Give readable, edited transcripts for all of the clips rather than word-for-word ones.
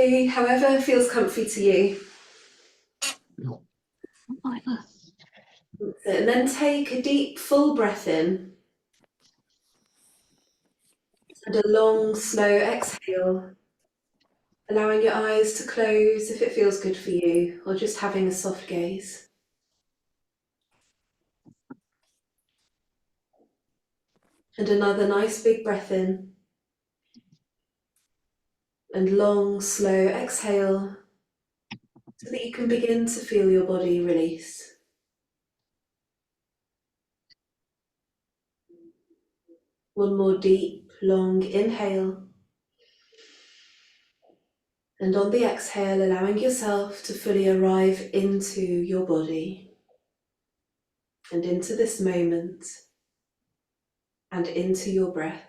gently, however feels comfy to you. And then take a deep, full breath in and a long, slow exhale, allowing your eyes to close if it feels good for you, or just having a soft gaze. And another nice big breath in and long, slow exhale so that you can begin to feel your body release. One more deep, long inhale. And on the exhale, allowing yourself to fully arrive into your body and into this moment and into your breath.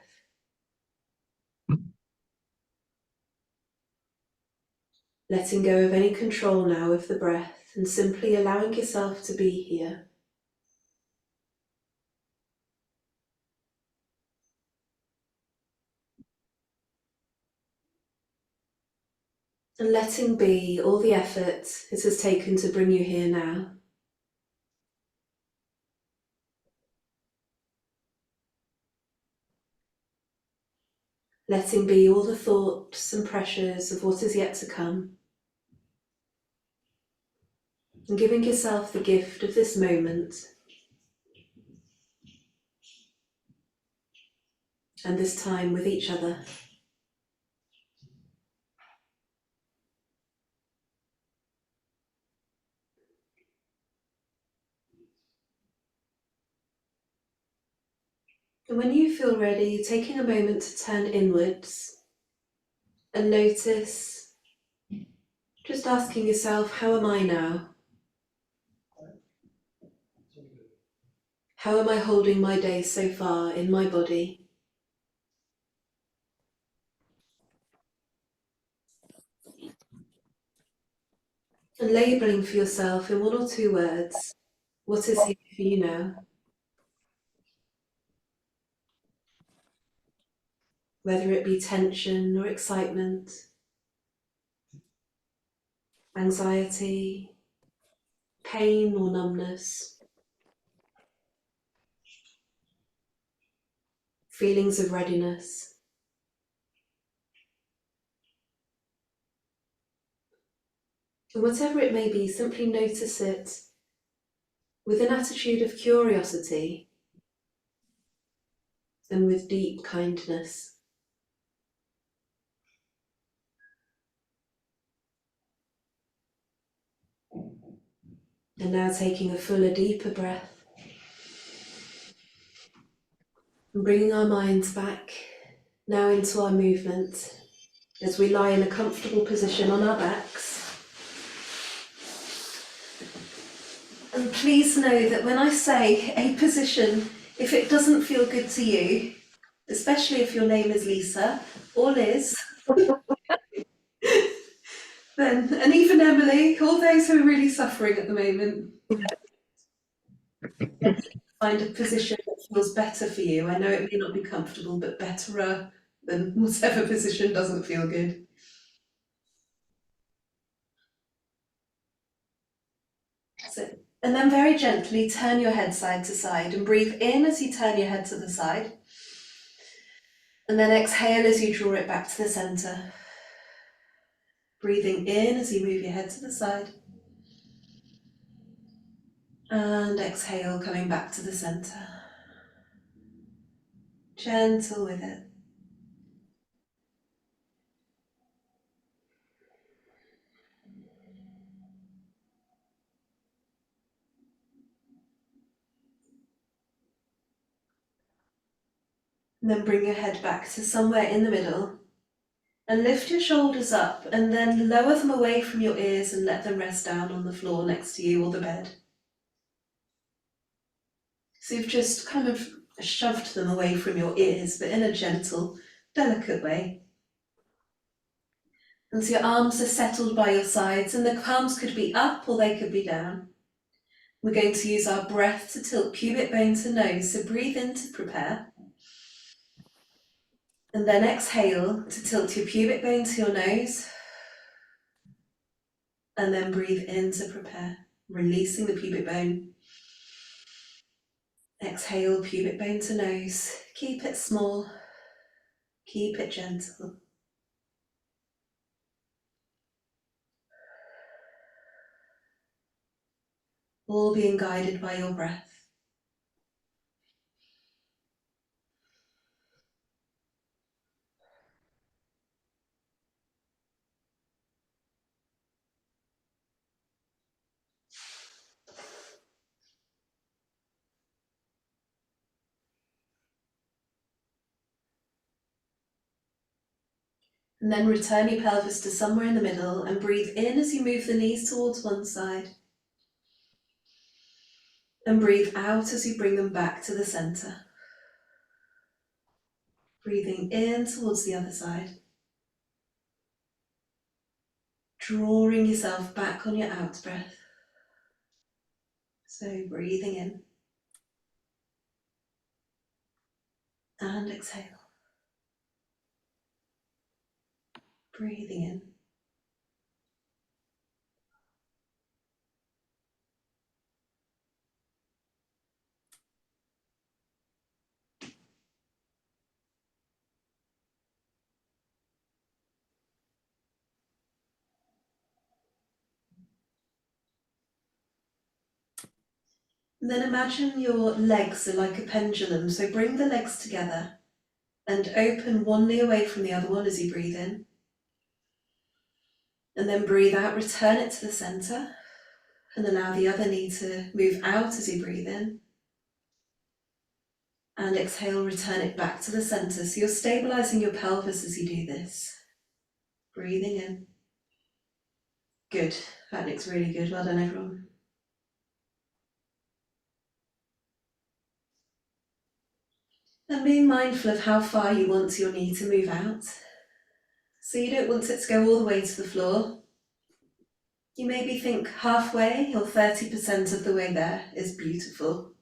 Letting go of any control now of the breath and simply allowing yourself to be here. And letting be all the effort it has taken to bring you here now. Letting be all the thoughts and pressures of what is yet to come. And giving yourself the gift of this moment and this time with each other. And when you feel ready, taking a moment to turn inwards and notice, just asking yourself, how am I now? How am I holding my day so far in my body? And labelling for yourself in one or two words, what is here for you now? Whether it be tension or excitement, anxiety, pain or numbness, feelings of readiness. And whatever it may be, simply notice it with an attitude of curiosity and with deep kindness. And now taking a fuller, deeper breath and bringing our minds back now into our movement as we lie in a comfortable position on our backs. And please know that when I say a position, if it doesn't feel good to you, especially if your name is Lisa or Liz, then, and even Emily, all those who are really suffering at the moment, find a position that feels better for you. I know it may not be comfortable, but betterer than whatever position doesn't feel good. So, and then very gently turn your head side to side and breathe in as you turn your head to the side. And then exhale as you draw it back to the center. Breathing in as you move your head to the side. And exhale, coming back to the center. Gentle with it. And then bring your head back to somewhere in the middle. And lift your shoulders up and then lower them away from your ears and let them rest down on the floor next to you or the bed. So you've just kind of shoved them away from your ears, but in a gentle, delicate way. And so your arms are settled by your sides and the palms could be up or they could be down. We're going to use our breath to tilt pubic bone to nose, so breathe in to prepare. And then exhale to tilt your pubic bone to your nose. And then breathe in to prepare, releasing the pubic bone. Exhale, pubic bone to nose. Keep it small, keep it gentle. All being guided by your breath. And then return your pelvis to somewhere in the middle and breathe in as you move the knees towards one side. And breathe out as you bring them back to the centre. Breathing in towards the other side. Drawing yourself back on your out breath. So breathing in. And exhale. Breathing in. And then imagine your legs are like a pendulum, so bring the legs together and open one knee away from the other one as you breathe in. And then breathe out, return it to the centre and allow the other knee to move out as you breathe in. And exhale, return it back to the centre. So you're stabilising your pelvis as you do this. Breathing in. Good, that looks really good, well done everyone. And being mindful of how far you want your knee to move out. So you don't want it to go all the way to the floor. You maybe think halfway or 30% of the way there is beautiful.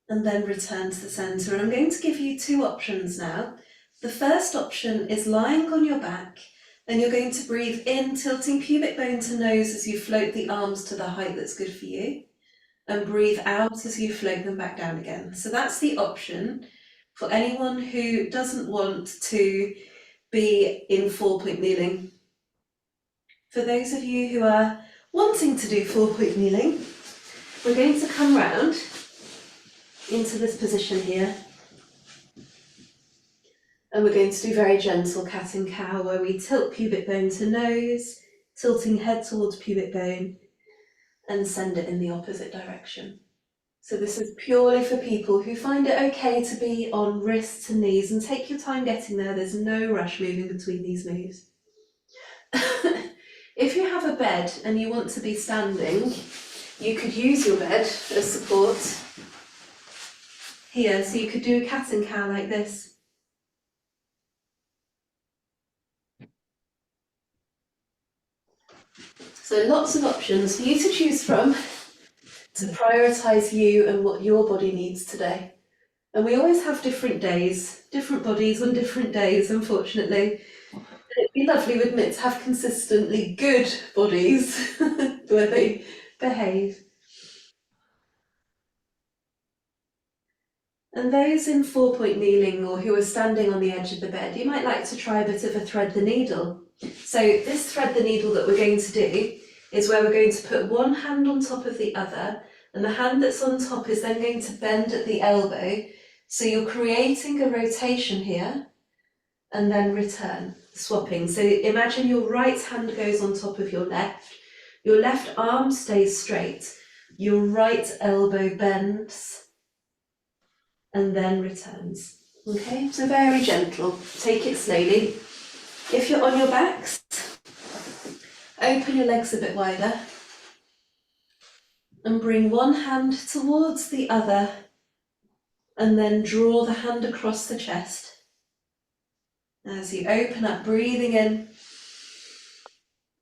And then return to the centre. And I'm going to give you two options now. The first option is lying on your back, and you're going to breathe in, tilting pubic bone to nose as you float the arms to the height that's good for you, and breathe out as you float them back down again. So that's the option for anyone who doesn't want to be in 4-point kneeling. For those of you who are wanting to do 4-point kneeling, we're going to come round into this position here. And we're going to do very gentle cat and cow, where we tilt pubic bone to nose, tilting head towards pubic bone, and send it in the opposite direction. So this is purely for people who find it okay to be on wrists and knees, and take your time getting there. There's no rush moving between these moves. If you have a bed and you want to be standing, you could use your bed as support here. So you could do a cat and cow like this. So lots of options for you to choose from to prioritise you and what your body needs today. And we always have different days, different bodies on different days, unfortunately. And it'd be lovely, wouldn't it, to have consistently good bodies where they behave. And those in 4-point kneeling or who are standing on the edge of the bed, you might like to try a bit of a thread the needle. So this thread the needle that we're going to do is where we're going to put one hand on top of the other, and the hand that's on top is then going to bend at the elbow. So you're creating a rotation here and then return, swapping. So imagine your right hand goes on top of your left arm stays straight, your right elbow bends and then returns. Okay, so very gentle, take it slowly. If you're on your backs, open your legs a bit wider and bring one hand towards the other and then draw the hand across the chest. As you open up, breathing in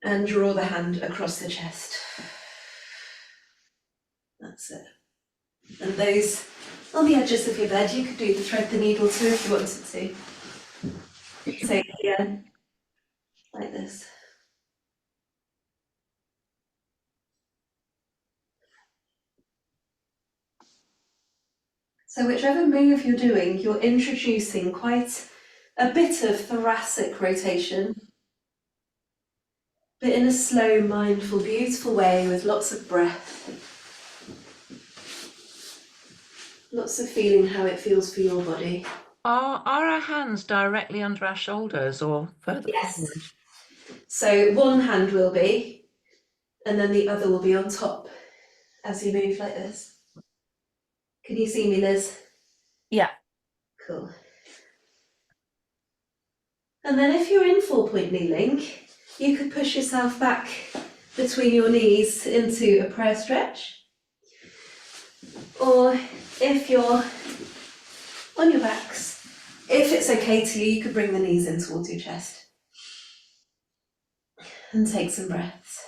and draw the hand across the chest. That's it. And those on the edges of your bed, you could do the thread the needle too if you wanted to. So yeah, like this. So whichever move you're doing, you're introducing quite a bit of thoracic rotation, but in a slow, mindful, beautiful way with lots of breath, lots of feeling how it feels for your body. Are our hands directly under our shoulders or further Yes. forward? So one hand will be, and then the other will be on top as you move like this. Can you see me, Liz? Yeah. Cool. And then if you're in 4-point kneeling, you could push yourself back between your knees into a prayer stretch. Or if you're on your backs, if it's okay to you, you could bring the knees in towards your chest. And take some breaths.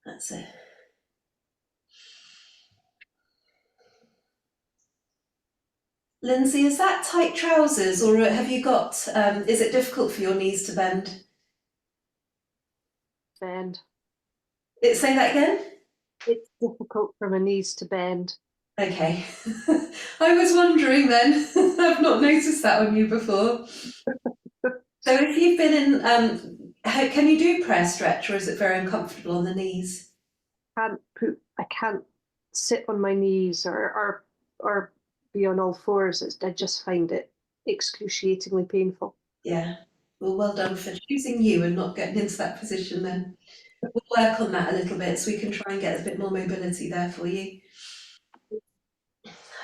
That's it. Lindsay, is that tight trousers, or have you got, is it difficult for your knees to bend? Bend. Say that again? It's difficult for my knees to bend. Okay. I was wondering then. I've not noticed that on you before. So if you've been in, can you do prayer stretch, or is it very uncomfortable on the knees? I can't sit on my knees or be on all fours. I just find it excruciatingly painful. Yeah. Well done for choosing you and not getting into that position then. We'll work on that a little bit so we can try and get a bit more mobility there for you.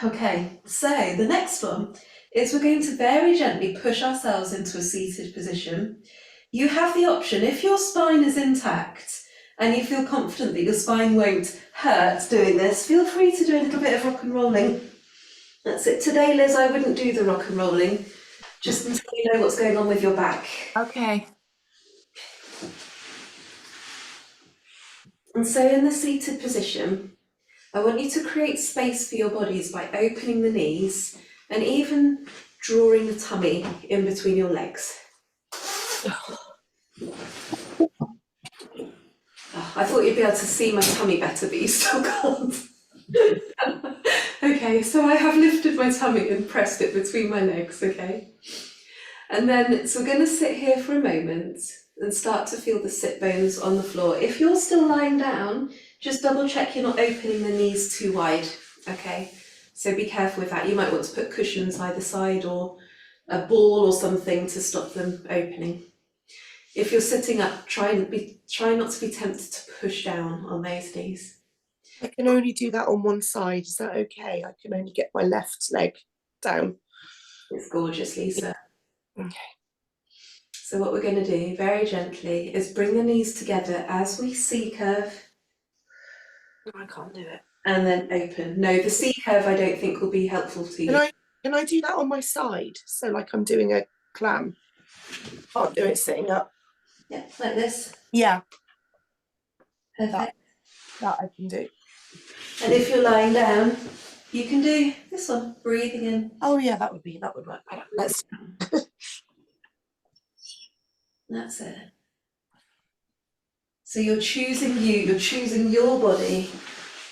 Okay, so the next one is we're going to very gently push ourselves into a seated position. You have the option, if your spine is intact and you feel confident that your spine won't hurt doing this, feel free to do a little bit of rock and rolling. That's it. Today, Liz, I wouldn't do the rock and rolling, just until you know what's going on with your back. Okay. And so in the seated position, I want you to create space for your bodies by opening the knees and even drawing the tummy in between your legs. Oh, I thought you'd be able to see my tummy better, but you still can't. Okay, so I have lifted my tummy and pressed it between my legs, okay? And then, so we're going to sit here for a moment and start to feel the sit bones on the floor. If you're still lying down, just double check you're not opening the knees too wide, okay? So be careful with that. You might want to put cushions either side or a ball or something to stop them opening. If you're sitting up, try not to be tempted to push down on those knees. I can only do that on one side. Is that okay? I can only get my left leg down. It's gorgeous, Lisa. Okay. So what we're going to do very gently is bring the knees together as we C curve. I can't do it. And then open. No, the C curve I don't think will be helpful to you. Can I do that on my side? So like I'm doing a clam. Can't do it sitting up. Yeah, like this. Yeah. Perfect. That I can do. And if you're lying down, you can do this one, breathing in. Oh yeah, that would work better. Let's. That's it. So you're choosing you're choosing your body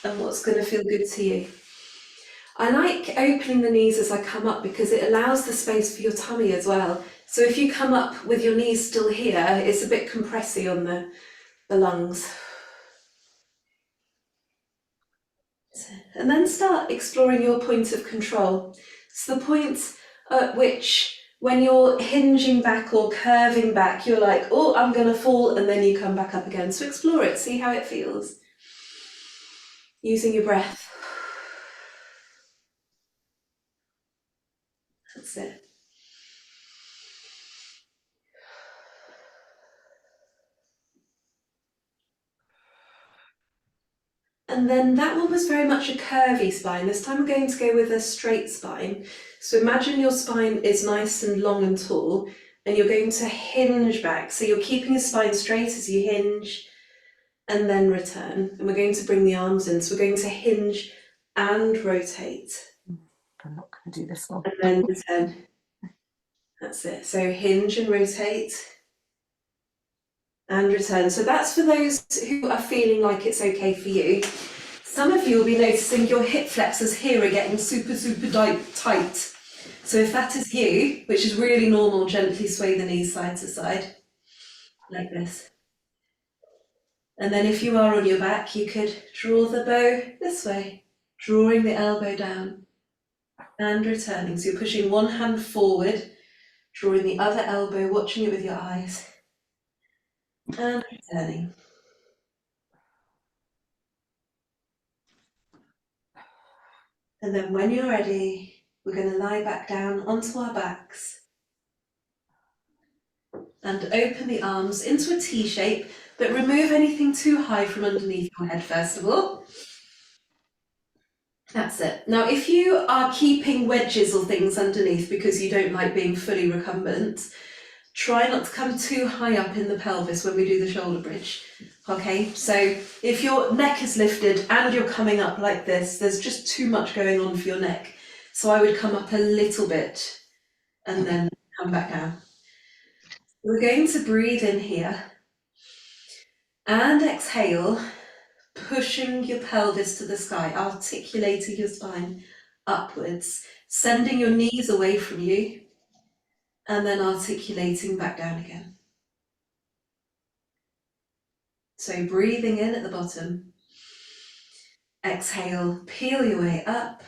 and what's going to feel good to you. I like opening the knees as I come up because it allows the space for your tummy as well. So if you come up with your knees still here, it's a bit compressy on the lungs. And then start exploring your point of control. It's the point at which when you're hinging back or curving back, you're like, oh, I'm going to fall, and then you come back up again. So explore it, see how it feels. Using your breath. That's it. And then that one was very much a curvy spine. This time we're going to go with a straight spine. So imagine your spine is nice and long and tall, and you're going to hinge back. So you're keeping your spine straight as you hinge and then return. And we're going to bring the arms in. So we're going to hinge and rotate. I'm not going to do this one. And then return. That's it. So hinge and rotate and return. So that's for those who are feeling like it's okay for you. Some of you will be noticing your hip flexors here are getting super, super tight. So if that is you, which is really normal, gently sway the knees side to side, like this. And then if you are on your back, you could draw the bow this way, drawing the elbow down and returning. So you're pushing one hand forward, drawing the other elbow, watching it with your eyes, and returning. And then when you're ready, we're going to lie back down onto our backs and open the arms into a T shape, but remove anything too high from underneath your head first of all. That's it. Now, if you are keeping wedges or things underneath because you don't like being fully recumbent, try not to come too high up in the pelvis when we do the shoulder bridge. Okay, so if your neck is lifted and you're coming up like this, there's just too much going on for your neck. So I would come up a little bit and then come back down. We're going to breathe in here and exhale, pushing your pelvis to the sky, articulating your spine upwards, sending your knees away from you, and then articulating back down again. So breathing in at the bottom, exhale, peel your way up,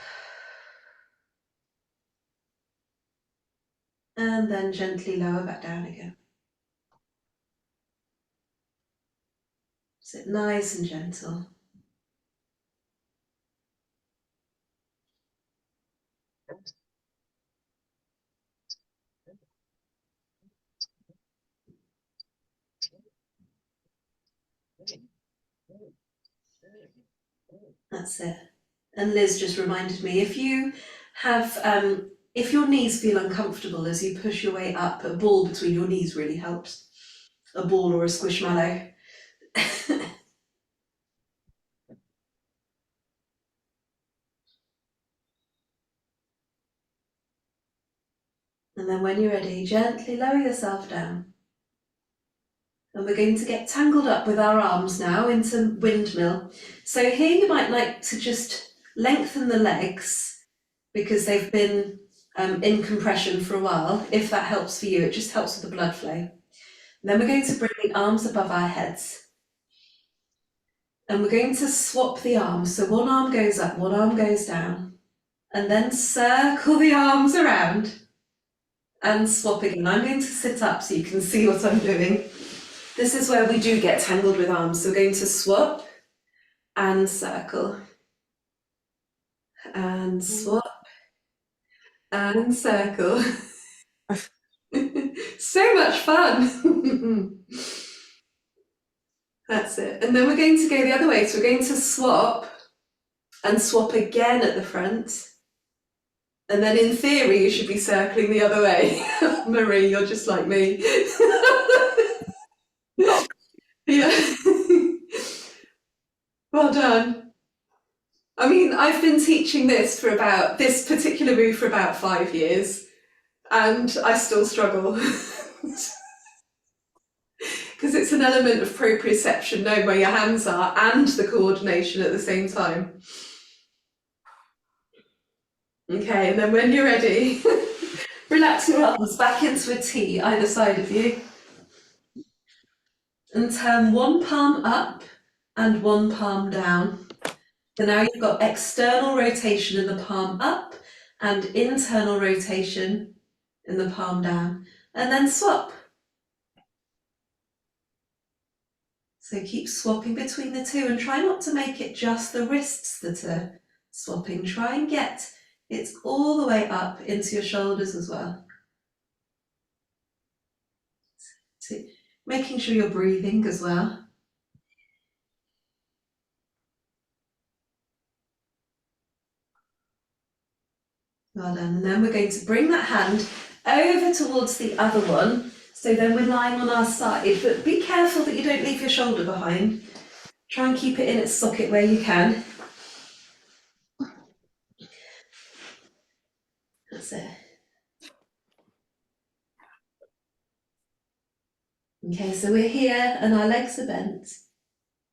and then gently lower back down again. Sit nice and gentle. That's it. And Liz just reminded me, if you have, if your knees feel uncomfortable as you push your way up, a ball between your knees really helps. A ball or a squishmallow. And then when you're ready, gently lower yourself down. And we're going to get tangled up with our arms now into windmill. So here you might like to just lengthen the legs because they've been in compression for a while. If that helps for you, it just helps with the blood flow. And then we're going to bring the arms above our heads. And we're going to swap the arms. So one arm goes up, one arm goes down. And then circle the arms around. And swap again. I'm going to sit up so you can see what I'm doing. This is where we do get tangled with arms. So we're going to swap and circle. And swap and circle. So much fun. That's it. And then we're going to go the other way. So we're going to swap and swap again at the front. And then in theory, you should be circling the other way. Marie, you're just like me. Yeah. Well done. I mean, I've been teaching this particular move for about 5 years, and I still struggle. Because it's an element of proprioception, knowing where your hands are and the coordination at the same time. Okay, and then when you're ready, relax your arms back into a T either side of you. And turn one palm up and one palm down. So now you've got external rotation in the palm up and internal rotation in the palm down. And then swap. So keep swapping between the two and try not to make it just the wrists that are swapping. Try and get it all the way up into your shoulders as well. So making sure you're breathing as well. Well done. And then we're going to bring that hand over towards the other one. So then we're lying on our side, but be careful that you don't leave your shoulder behind. Try and keep it in its socket where you can. That's it. Okay, so we're here and our legs are bent.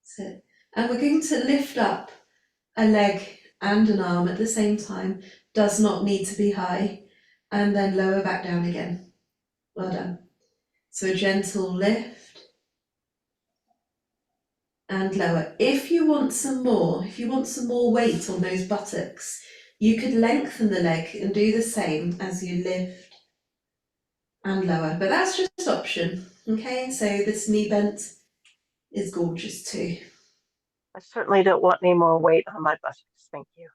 Sit. And we're going to lift up a leg and an arm at the same time. Does not need to be high. And then lower back down again. Well done. So a gentle lift and lower. If you want some more weight on those buttocks, you could lengthen the leg and do the same as you lift and lower. But that's just option. Okay, so this knee bent is gorgeous too. I certainly don't want any more weight on my buttocks. Thank you.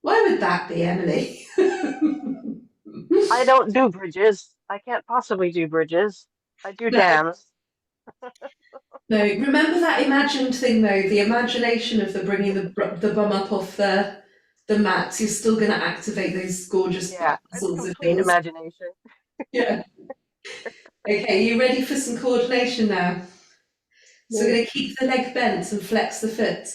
Why would that be, Emily? I don't do bridges. I can't possibly do bridges. I do No. dams. No, remember that imagined thing though, the imagination of the bringing the bum up off the mat. You're still going to activate those gorgeous Yeah, it's muscles of complete yours. imagination. Yeah. Okay, you ready for some coordination now? So we're going to keep the leg bent and flex the foot,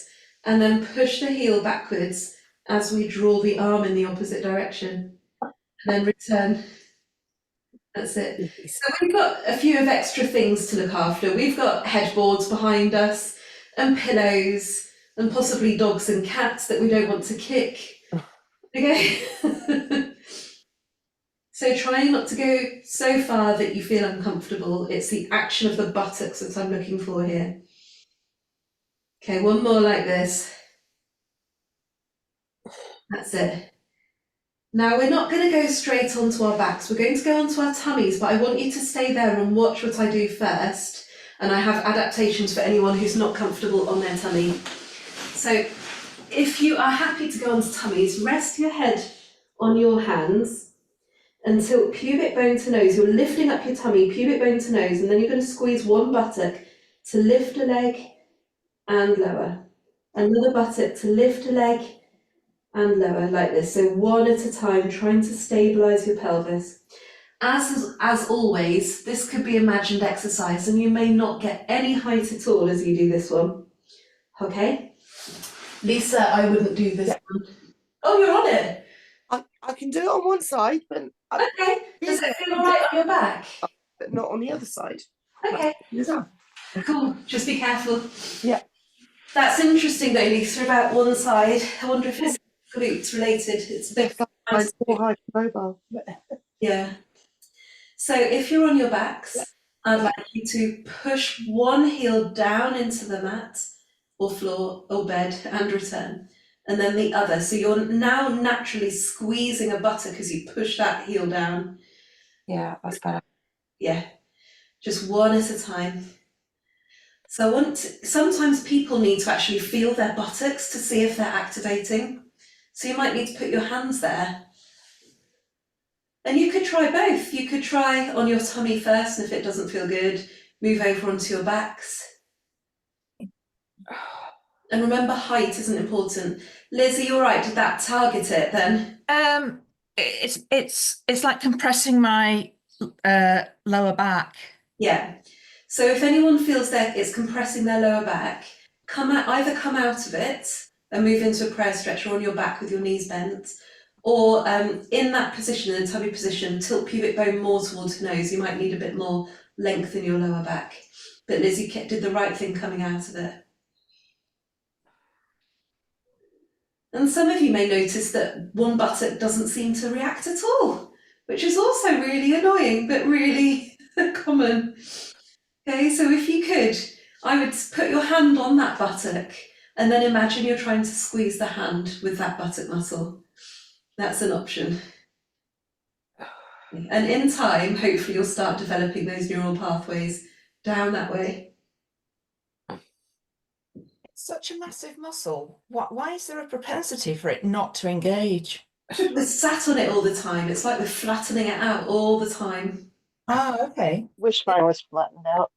and then push the heel backwards as we draw the arm in the opposite direction. And then return. That's it. So we've got a few of extra things to look after. We've got headboards behind us, and pillows, and possibly dogs and cats that we don't want to kick. Okay. So try not to go so far that you feel uncomfortable. It's the action of the buttocks that I'm looking for here. Okay, one more like this. That's it. Now we're not going to go straight onto our backs. We're going to go onto our tummies, but I want you to stay there and watch what I do first. And I have adaptations for anyone who's not comfortable on their tummy. So if you are happy to go onto tummies, rest your head on your hands until pubic bone to nose. You're lifting up your tummy, pubic bone to nose, and then you're going to squeeze one buttock to lift a leg and lower. Another buttock to lift a leg and lower, like this. So one at a time, trying to stabilize your pelvis. As always, this could be imagined exercise, and you may not get any height at all as you do this one. Okay? Lisa, I wouldn't do this one. Oh, you're on it. I can do it on one side, but Okay. Does it feel all right on your back? but not on the other side. Okay. Yeah. Cool. Just be careful. Yeah. That's interesting though, Lisa, about one side. I wonder if it's glutes related. It's a bit. I'm more hypermobile. Yeah. So if you're on your backs, I'd like you to push one heel down into the mat or floor or bed and return. And then the other. So you're now naturally squeezing a buttock as you push that heel down. Yeah, that's better. Yeah. Just one at a time. So sometimes people need to actually feel their buttocks to see if they're activating. So you might need to put your hands there. And you could try both. You could try on your tummy first, and if it doesn't feel good, move over onto your backs. And remember, height isn't important. Liz, are you all right? Did that target it then? It's like compressing my lower back. Yeah. So if anyone feels that it's compressing their lower back, either come out of it and move into a prayer stretch or on your back with your knees bent, or in that position, in the tummy position, tilt pubic bone more towards the nose. You might need a bit more length in your lower back. But Liz, you did the right thing coming out of it. And some of you may notice that one buttock doesn't seem to react at all, which is also really annoying, but really common. Okay, so if you could, I would put your hand on that buttock and then imagine you're trying to squeeze the hand with that buttock muscle. That's an option. And in time, hopefully you'll start developing those neural pathways down that way. Such a massive muscle. Why is there a propensity for it not to engage? We're sat on it all the time. It's like we're flattening it out all the time. Oh, okay. Wish mine was flattened out.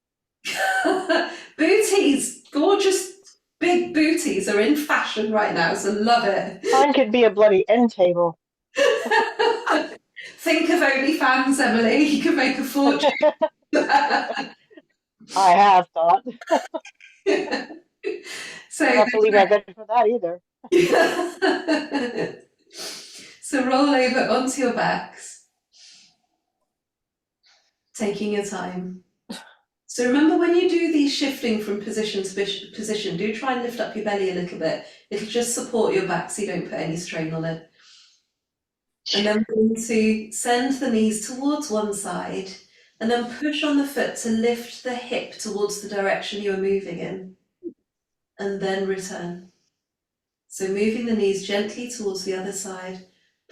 Booties, gorgeous big booties are in fashion right now, so love it. Mine could be a bloody end table. Think of OnlyFans, Emily. You can make a fortune. I have thought. I don't have to leave my bed for that either. So roll over onto your backs, taking your time. So remember, when you do these shifting from position to position, do try and lift up your belly a little bit. It'll just support your back so you don't put any strain on it. And then we're going to send the knees towards one side and then push on the foot to lift the hip towards the direction you are moving in. And then return. So moving the knees gently towards the other side,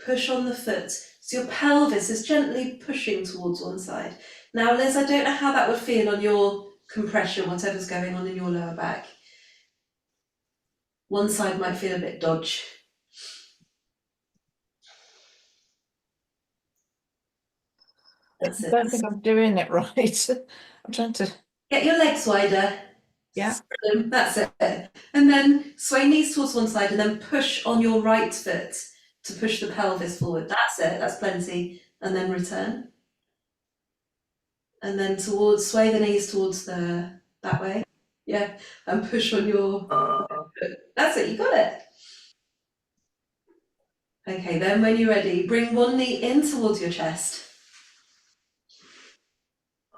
push on the foot. So your pelvis is gently pushing towards one side. Now, Liz, I don't know how that would feel on your compression, whatever's going on in your lower back. One side might feel a bit dodge. That's I it. don't think I'm doing it right. I'm trying to. Get your legs wider. Yeah. That's it. And then sway knees towards one side and then push on your right foot to push the pelvis forward. That's it. That's plenty. And then return. And then sway the knees towards that way. Yeah. And push on your foot. That's it. You got it. Okay. Then when you're ready, bring one knee in towards your chest.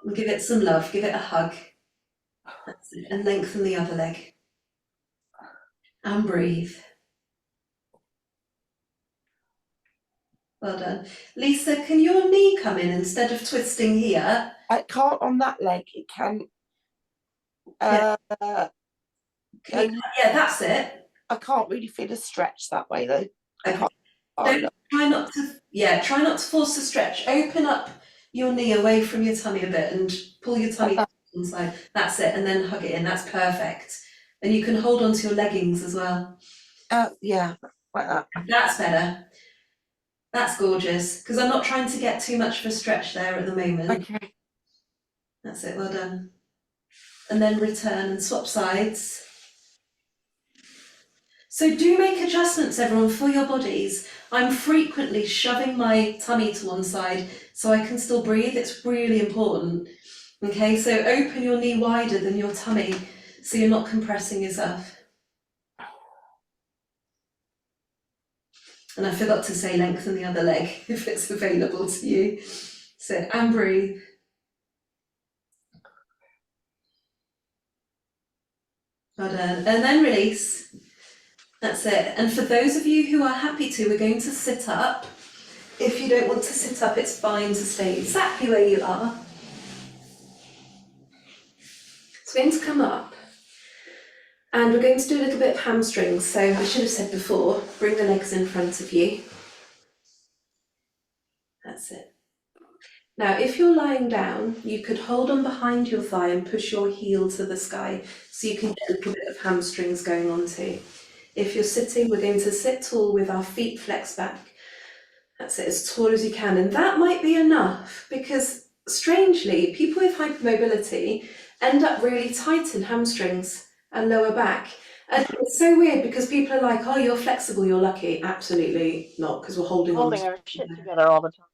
And give it some love. Give it a hug. That's it. And lengthen the other leg. And breathe. Well done. Lisa, can your knee come in instead of twisting here? It can't on that leg. It can. Yeah. Yeah, That's it. I can't really feel a stretch that way though. Okay. Try not to force the stretch. Open up your knee away from your tummy a bit and pull your tummy to one side. That's it, and then hug it in. That's perfect. And you can hold on to your leggings as well. Yeah, like that. That's better. That's gorgeous, because I'm not trying to get too much of a stretch there at the moment. Okay. That's it, well done. And then return and swap sides. So do make adjustments, everyone, for your bodies. I'm frequently shoving my tummy to one side so I can still breathe. It's really important. Okay, so open your knee wider than your tummy so you're not compressing yourself. And I forgot to say lengthen the other leg if it's available to you. So, and breathe. Well done. And then release. That's it. And for those of you who are happy to, we're going to sit up. If you don't want to sit up, it's fine to stay exactly where you are. So we're going to come up. And we're going to do a little bit of hamstrings. So I should have said before, bring the legs in front of you. That's it. Now, if you're lying down, you could hold on behind your thigh and push your heel to the sky so you can get a little bit of hamstrings going on too. If you're sitting, we're going to sit tall with our feet flexed back. That's it, as tall as you can. And that might be enough because, strangely, people with hypermobility end up really tight in hamstrings and lower back. And it's so weird because people are like, oh, you're flexible, you're lucky. Absolutely not, because we're holding on to Our shit together all the time.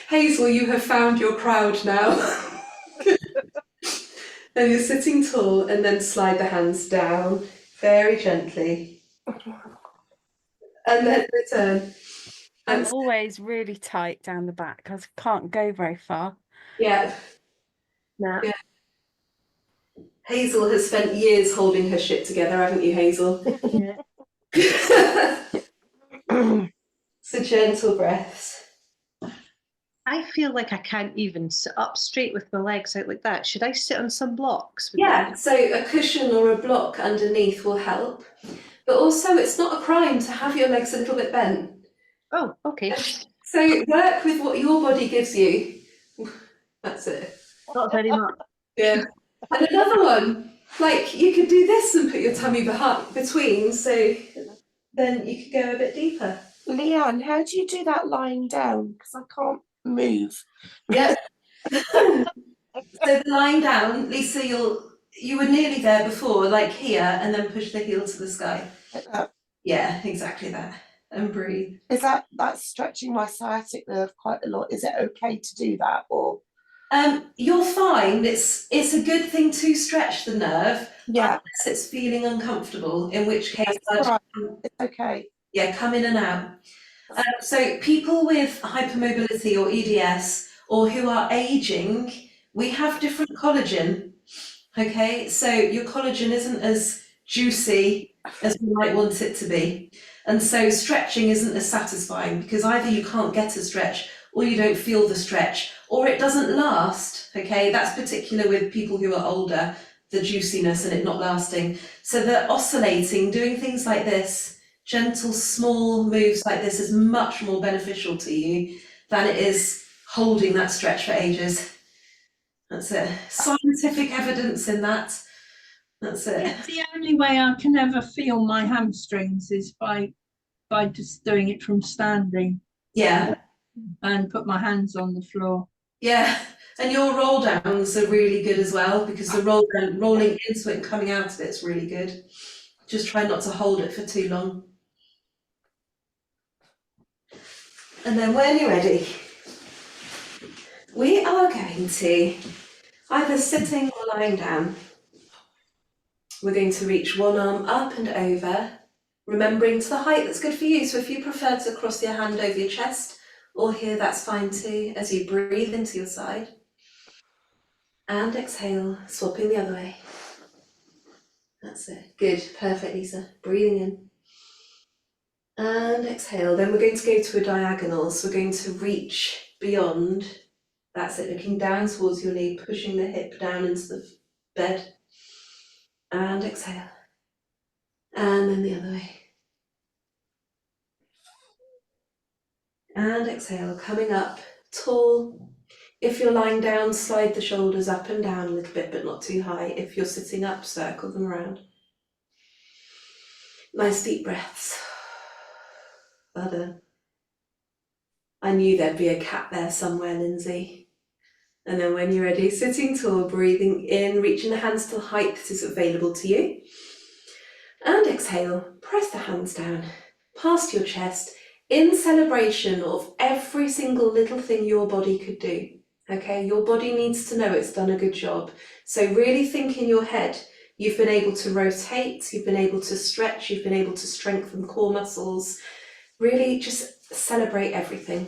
Hazel, you have found your crowd now. And you're sitting tall and then slide the hands down very gently. And then return. I'm always really tight down the back because I can't go very far. Yeah. Nah. Yeah. Hazel has spent years holding her shit together, haven't you, Hazel? Yeah. So gentle breaths. I feel like I can't even sit up straight with my legs out like that. Should I sit on some blocks? Yeah, so a cushion or a block underneath will help. But also, it's not a crime to have your legs a little bit bent. Oh, okay. So work with what your body gives you. That's it. Not very much. Yeah. And another one, like you could do this and put your tummy between, so then you could go a bit deeper. Leanne, how do you do that lying down? Because I can't move. Yeah. So the lying down, Lisa, you were nearly there before, like here, and then push the heel to the sky. Like that. Yeah, exactly that. And breathe. Is that's stretching my sciatic nerve quite a lot? Is it okay to do that or? You're fine. It's a good thing to stretch the nerve Yeah, unless it's feeling uncomfortable, in which case that's I'd, right. It's okay. yeah, come in and out. So people with hypermobility or EDS or who are aging, we have different collagen. Okay, so your collagen isn't as juicy as you might want it to be. And so stretching isn't as satisfying because either you can't get a stretch or you don't feel the stretch or it doesn't last. Okay, that's particular with people who are older, the juiciness and it not lasting. So the oscillating, doing things like this, gentle, small moves like this is much more beneficial to you than it is holding that stretch for ages. That's it. Scientific evidence in that. That's it. Yeah, the only way I can ever feel my hamstrings is by just doing it from standing Yeah, and put my hands on the floor. yeah. And your roll downs are really good as well because the rolling into it and coming out of it is really good. Just try not to hold it for too long. And then when you're ready, we are going to, either sitting or lying down, we're going to reach one arm up and over, remembering to the height that's good for you. So if you prefer to cross your hand over your chest or here, that's fine too, as you breathe into your side. And exhale, swapping the other way. That's it. Good. Perfect, Lisa. Breathing in. And exhale. Then we're going to go to a diagonal. So we're going to reach beyond. That's it. Looking down towards your knee, pushing the hip down into the bed. And exhale. And then the other way. And exhale, coming up tall. If you're lying down, slide the shoulders up and down a little bit, but not too high. If you're sitting up, circle them around. Nice deep breaths. Well done. I knew there'd be a cat there somewhere, Lindsay. And then when you're ready, sitting tall, breathing in, reaching the hands to the height that is available to you. And exhale, press the hands down, past your chest, in celebration of every single little thing your body could do. Okay, your body needs to know it's done a good job. So really think in your head, you've been able to rotate, you've been able to stretch, you've been able to strengthen core muscles. Really just celebrate everything.